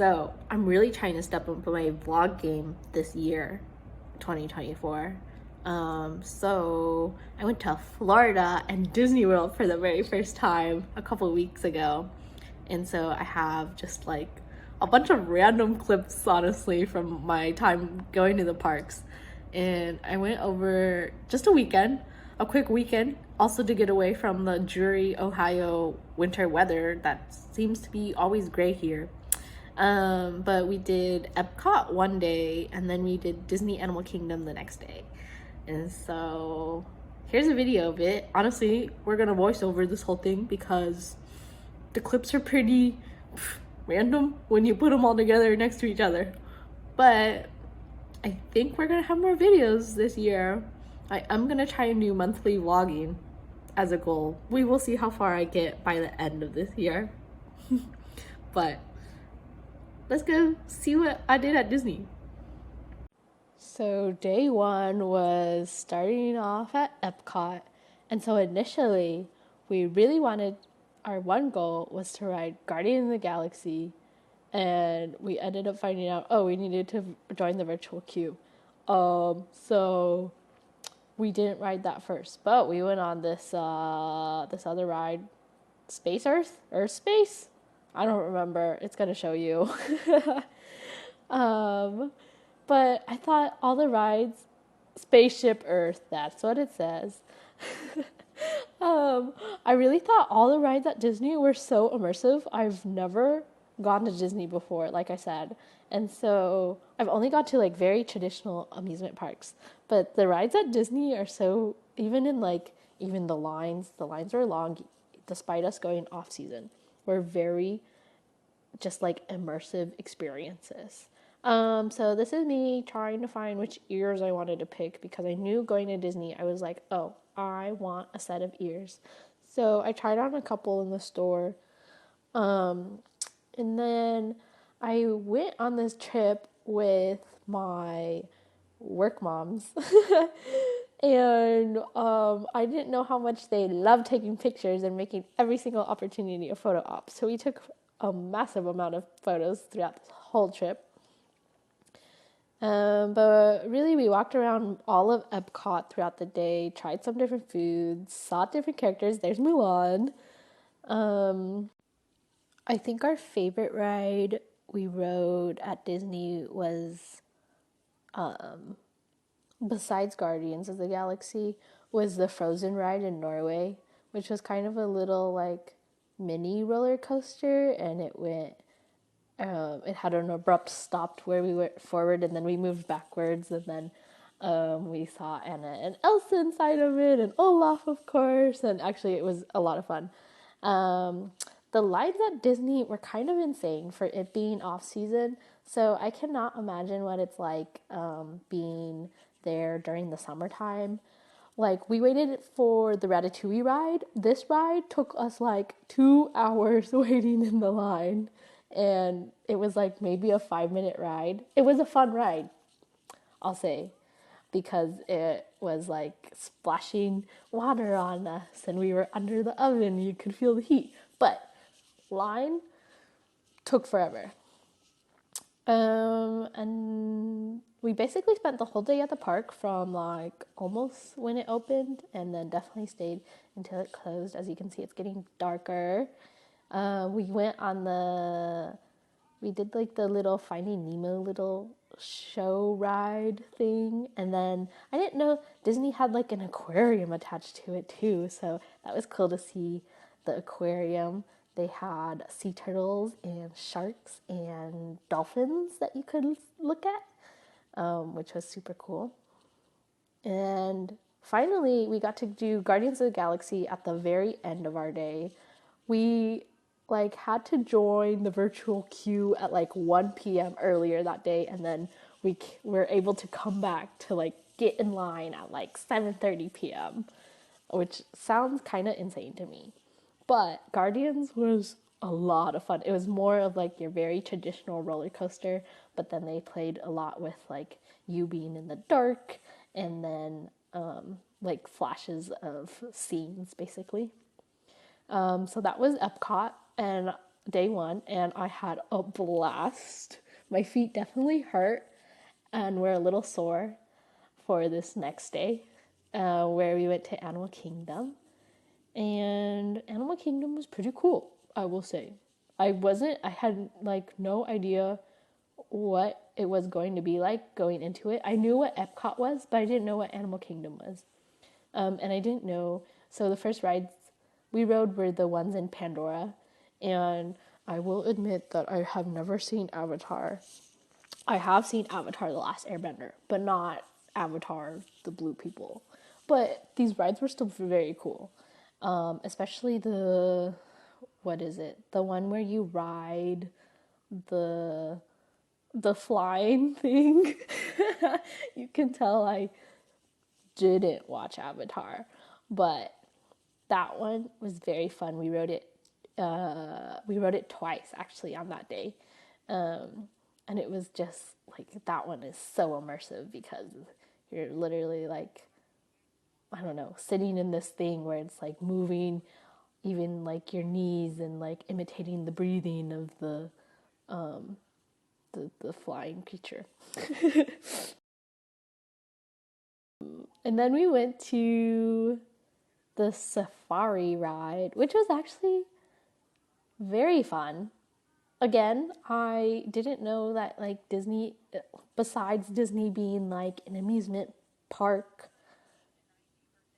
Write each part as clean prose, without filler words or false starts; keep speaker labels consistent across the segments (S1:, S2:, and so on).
S1: So I'm really trying to step up my vlog game this year, 2024. So I went to Florida and Disney World for the very first time a couple weeks ago. And so I have just like a bunch of random clips, honestly, from my time going to the parks. And I went over just a quick weekend, also to get away from the dreary Ohio winter weather that seems to be always gray here. But we did Epcot one day, and then we did Disney Animal Kingdom the next day. And so here's a video of it. Honestly, we're gonna voice over this whole thing because the clips are pretty random when you put them all together next to each other. But I think we're gonna have more videos this year. I'm gonna try and do monthly vlogging as a goal. We will see how far I get by the end of this year. But let's go see what I did at Disney. So day one was starting off at Epcot. And so initially, we really wanted, our one goal was to ride Guardian of the Galaxy. And we ended up finding out, we needed to join the virtual queue. So we didn't ride that first, but we went on this other ride, Space Earth? Earth Space? I don't remember. It's gonna show you. But I thought all the rides, Spaceship Earth, that's what it says. I really thought all the rides at Disney were so immersive. I've never gone to Disney before, like I said. And so I've only gone to like very traditional amusement parks. But the rides at Disney are so, even the lines were long despite us going off season. Were very just like immersive experiences. So this is me trying to find which ears I wanted to pick because I knew going to Disney, I was like, I want a set of ears. So I tried on a couple in the store. And then I went on this trip with my work moms. And I didn't know how much they love taking pictures and making every single opportunity a photo op. So we took a massive amount of photos throughout this whole trip. But really, we walked around all of Epcot throughout the day, tried some different foods, saw different characters. There's Mulan. I think our favorite ride we rode at Disney was, besides Guardians of the Galaxy, was the Frozen ride in Norway, which was kind of a little like mini roller coaster, and it had an abrupt stop where we went forward and then we moved backwards, and then we saw Anna and Elsa inside of it, and Olaf, of course, and actually it was a lot of fun. The lines at Disney were kind of insane for it being off season, so I cannot imagine what it's like being there during the summertime. Like, we waited for the Ratatouille ride. This ride took us like 2 hours waiting in the line, and it was like maybe a 5-minute ride. It was a fun ride, I'll say, because it was like splashing water on us and we were under the oven. You could feel the heat, but line took forever. And we basically spent the whole day at the park from like almost when it opened, and then definitely stayed until it closed. As you can see, it's getting darker. We did like the little Finding Nemo little show ride thing, and then I didn't know Disney had like an aquarium attached to it too, so that was cool to see the aquarium. They had sea turtles and sharks and dolphins that you could look at, which was super cool. And finally, we got to do Guardians of the Galaxy at the very end of our day. We had to join the virtual queue at 1 p.m. earlier that day, and then we were able to come back to get in line at 7:30 p.m., which sounds kind of insane to me. But Guardians was a lot of fun. It was more of your very traditional roller coaster, but then they played a lot with you being in the dark, and then flashes of scenes basically. So that was Epcot, and day one, and I had a blast. My feet definitely hurt and were a little sore for this next day, where we went to Animal Kingdom. And Animal Kingdom was pretty cool, I will say. I had like no idea what it was going to be like going into it. I knew what Epcot was, but I didn't know what Animal Kingdom was. And I didn't know. So the first rides we rode were the ones in Pandora. And I will admit that I have never seen Avatar. I have seen Avatar The Last Airbender, but not Avatar The Blue People. But these rides were still very cool. Especially what is it? The one where you ride the flying thing. You can tell I didn't watch Avatar, but that one was very fun. We rode it. We rode it twice actually on that day, and it was just like that one is so immersive because you're literally like, I don't know, sitting in this thing where it's like moving, even like your knees and like imitating the breathing of the flying creature. And then we went to the safari ride, which was actually very fun. Again, I didn't know that like Disney, besides Disney being like an amusement park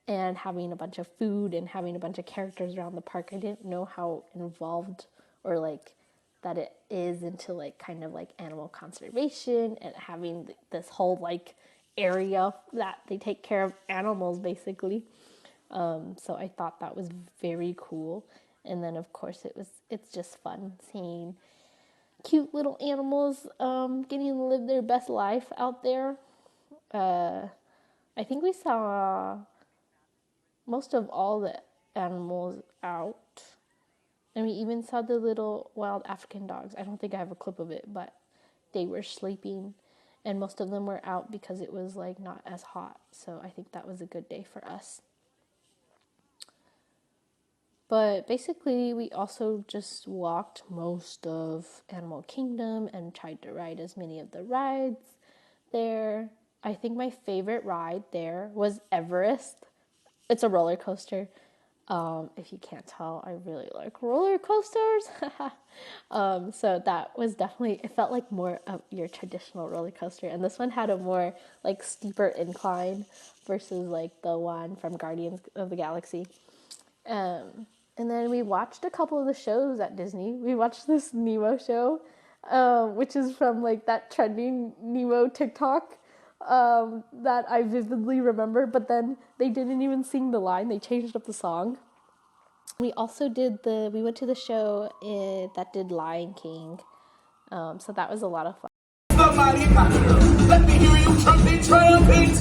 S1: and having a bunch of food and having a bunch of characters around the park, I didn't know how involved or like that it is into like kind of like animal conservation and having this whole like area that they take care of animals basically. So I thought that was very cool. And then of course it's just fun seeing cute little animals getting to live their best life out there. I think we saw most of all the animals out. And we even saw the little wild African dogs. I don't think I have a clip of it, but they were sleeping. And most of them were out because it was like not as hot. So I think that was a good day for us. But basically, we also just walked most of Animal Kingdom and tried to ride as many of the rides there. I think my favorite ride there was Everest. It's a roller coaster. If you can't tell, I really like roller coasters. So that was definitely, it felt like more of your traditional roller coaster. And this one had a more like steeper incline versus like the one from Guardians of the Galaxy. And then we watched a couple of the shows at Disney. We watched this Nemo show, which is from like that trending Nemo TikTok that I vividly remember. But then they didn't even sing the line. They changed up the song. We also we went to the show that did Lion King. So that was a lot of fun. Somebody, let me hear you trumpet, trumpet!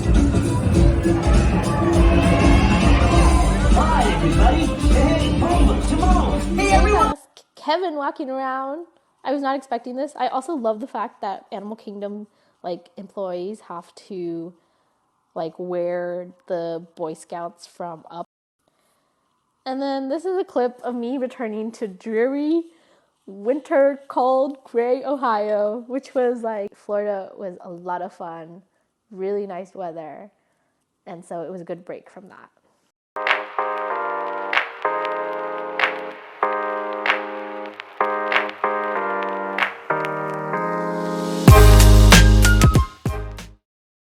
S1: Hi, everybody. Hey, Timon. Hey, everyone. Kevin walking around. I was not expecting this. I also love the fact that Animal Kingdom like employees have to like wear the Boy Scouts from Up. And then this is a clip of me returning to dreary, winter, cold, gray Ohio, which was like, Florida was a lot of fun, really nice weather. And so it was a good break from that.